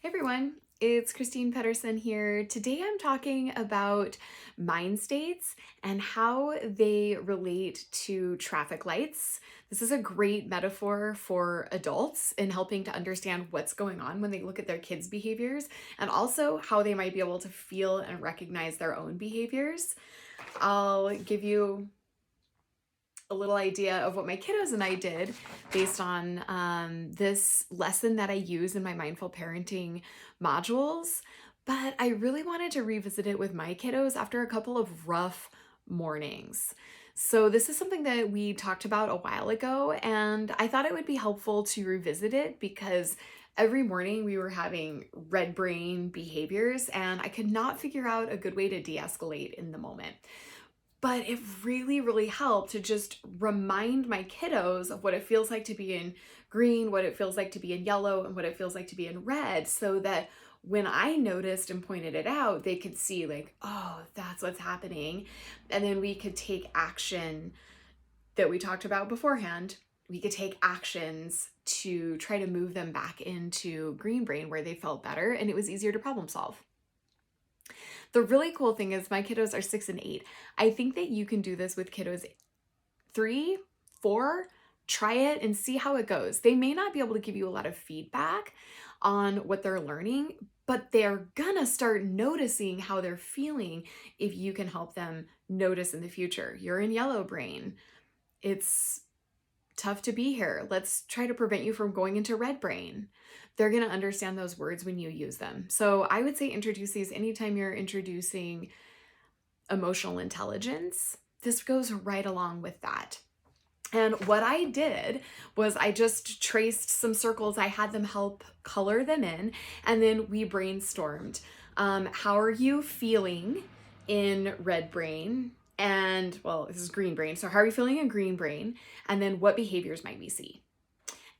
Hey everyone, it's Christine Pedersen here. Today I'm talking about mind states and how they relate to traffic lights. This is a great metaphor for adults in helping to understand what's going on when they look at their kids' behaviors and also how they might be able to feel and recognize their own behaviors. I'll give you a little idea of what my kiddos and I did based on this lesson that I use in my mindful parenting modules. But I really wanted to revisit it with my kiddos after a couple of rough mornings. So, this is something that we talked about a while ago, and I thought it would be helpful to revisit it because every morning we were having red brain behaviors, and I could not figure out a good way to de escalate in the moment. But it really, really helped to just remind my kiddos of what it feels like to be in green, what it feels like to be in yellow, and what it feels like to be in red, so that when I noticed and pointed it out, they could see, like, oh, that's what's happening. And then we could take action that we talked about beforehand. We could take actions to try to move them back into green brain where they felt better and it was easier to problem solve. The really cool thing is my kiddos are 6 and 8. I think that you can do this with kiddos 3, 4. Try it and see how it goes. They may not be able to give you a lot of feedback on what they're learning, but they're gonna start noticing how they're feeling if you can help them notice in the future. You're in yellow brain. It's tough to be here. Let's try to prevent you from going into red brain. They're going to understand those words when you use them. So I would say introduce these anytime you're introducing emotional intelligence. This goes right along with that. And what I did was I just traced some circles. I had them help color them in, and then we brainstormed. How are you feeling in red brain? And well, this is green brain. So how are you feeling in green brain? And then what behaviors might we see?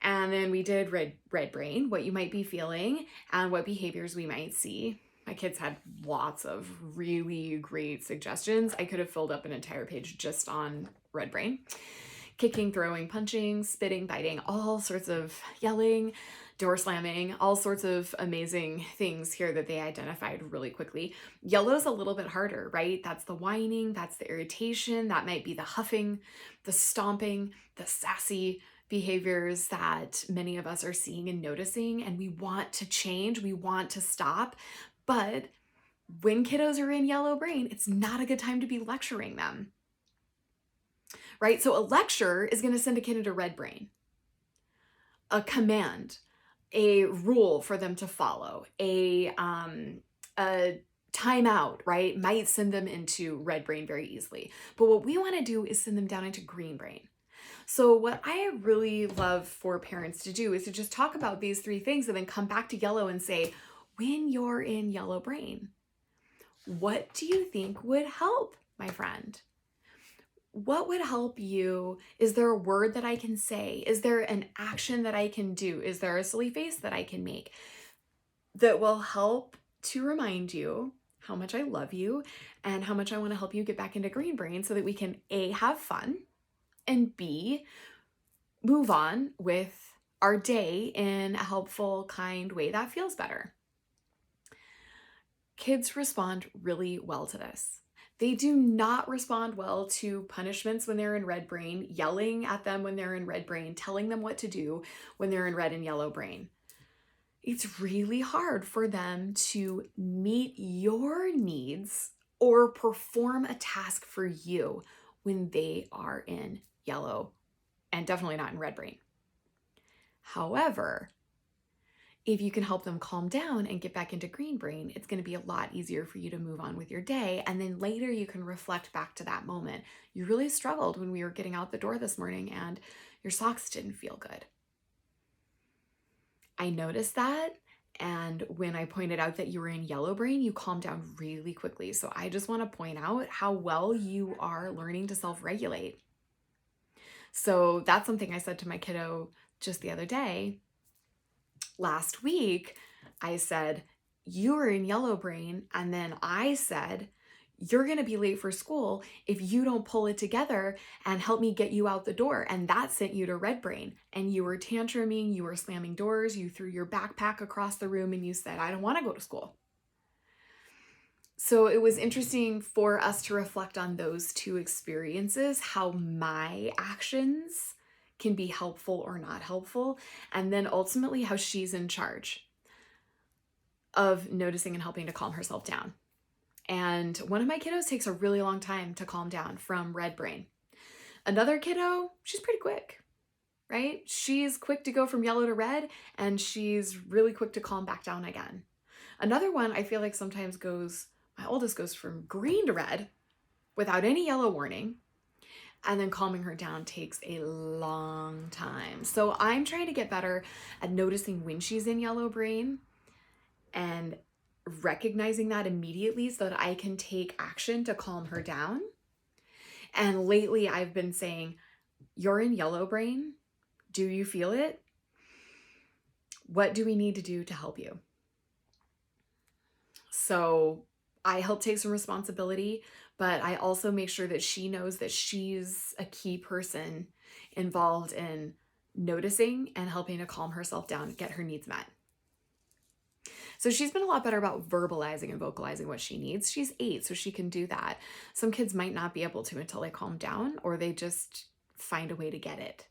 And then we did red brain, what you might be feeling and what behaviors we might see. My kids had lots of really great suggestions. I could have filled up an entire page just on red brain. Kicking, throwing, punching, spitting, biting, all sorts of yelling, door slamming, all sorts of amazing things here that they identified really quickly. Yellow's a little bit harder, right? That's the whining, that's the irritation, that might be the huffing, the stomping, the sassy behaviors that many of us are seeing and noticing, and we want to change, we want to stop, but when kiddos are in yellow brain, it's not a good time to be lecturing them. Right? So a lecture is going to send a kid into red brain. A command, a rule for them to follow, a timeout, right, might send them into red brain very easily. But what we want to do is send them down into green brain. So what I really love for parents to do is to just talk about these three things and then come back to yellow and say, when you're in yellow brain, what do you think would help, my friend? What would help you? Is there a word that I can say? Is there an action that I can do? Is there a silly face that I can make that will help to remind you how much I love you and how much I want to help you get back into green brain so that we can A, have fun, and B, move on with our day in a helpful, kind way that feels better? Kids respond really well to this. They do not respond well to punishments when they're in red brain, yelling at them when they're in red brain, telling them what to do when they're in red and yellow brain. It's really hard for them to meet your needs or perform a task for you when they are in yellow and definitely not in red brain. However, if you can help them calm down and get back into green brain, it's going to be a lot easier for you to move on with your day. And then later you can reflect back to that moment. You really struggled when we were getting out the door this morning and your socks didn't feel good. I noticed that. And when I pointed out that you were in yellow brain, you calmed down really quickly. So I just want to point out how well you are learning to self-regulate. So that's something I said to my kiddo just the other day. Last week, I said, you were in yellow brain. And then I said, you're going to be late for school if you don't pull it together and help me get you out the door. And that sent you to red brain. And you were tantruming, you were slamming doors, you threw your backpack across the room and you said, I don't want to go to school. So it was interesting for us to reflect on those two experiences, how my actions can be helpful or not helpful, and then ultimately how she's in charge of noticing and helping to calm herself down. And one of my kiddos takes a really long time to calm down from red brain. Another kiddo, she's pretty quick, right? She's quick to go from yellow to red, and she's really quick to calm back down again. Another one, I feel like sometimes my oldest goes from green to red without any yellow warning. And then calming her down takes a long time. So I'm trying to get better at noticing when she's in yellow brain and recognizing that immediately so that I can take action to calm her down. And lately I've been saying, you're in yellow brain. Do you feel it? What do we need to do to help you? So I help take some responsibility, but I also make sure that she knows that she's a key person involved in noticing and helping to calm herself down, get her needs met. So she's been a lot better about verbalizing and vocalizing what she needs. She's 8, so she can do that. Some kids might not be able to until they calm down, or they just find a way to get it.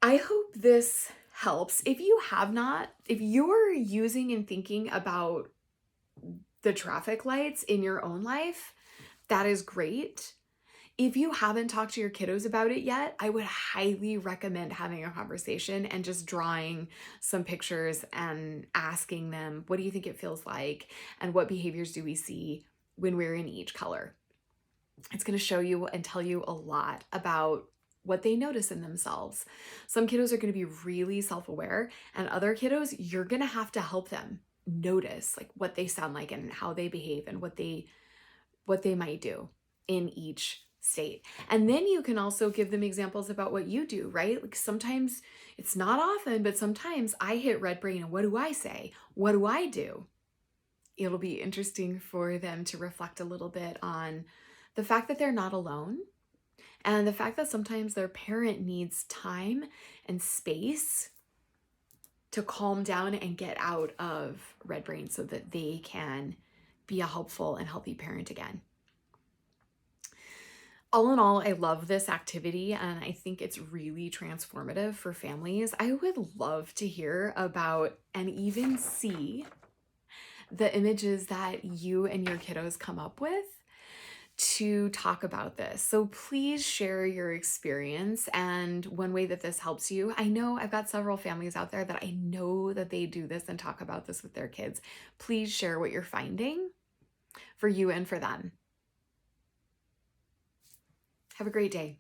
I hope this helps. If you're using and thinking about the traffic lights in your own life, that is great. If you haven't talked to your kiddos about it yet, I would highly recommend having a conversation and just drawing some pictures and asking them, what do you think it feels like? And what behaviors do we see when we're in each color? It's going to show you and tell you a lot about what they notice in themselves. Some kiddos are going to be really self-aware, and other kiddos, you're going to have to help them notice like what they sound like and how they behave and what they might do in each state. And then you can also give them examples about what you do, right? Like sometimes, it's not often, but sometimes I hit red brain and what do I say? What do I do? It'll be interesting for them to reflect a little bit on the fact that they're not alone and the fact that sometimes their parent needs time and space to calm down and get out of red brain so that they can be a helpful and healthy parent again. All in all, I love this activity and I think it's really transformative for families. I would love to hear about and even see the images that you and your kiddos come up with to talk about this. So please share your experience and one way that this helps you. I know I've got several families out there that I know that they do this and talk about this with their kids. Please share what you're finding for you and for them. Have a great day.